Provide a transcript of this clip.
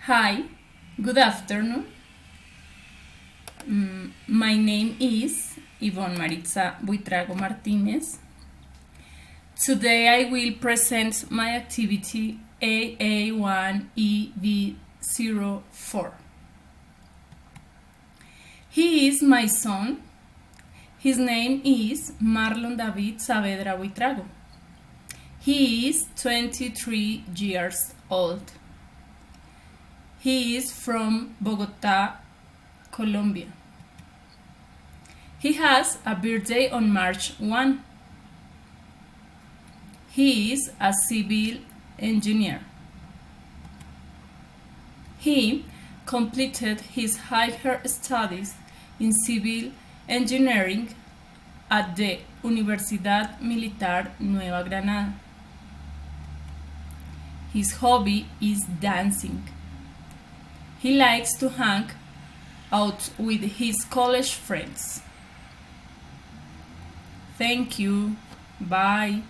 Hi, good afternoon. My name is Ivonne Maritza Buitrago Martinez. Today I will present my activity AA1EV04. He is my son. His name is Marlon David Saavedra Buitrago. He is 23 years old. He is from Bogota, Colombia. He has a birthday on March 1. He is a civil engineer. He completed his higher studies in civil engineering at the Universidad Militar Nueva Granada. His hobby is dancing. He likes to hang out with his college friends. Thank you. Bye.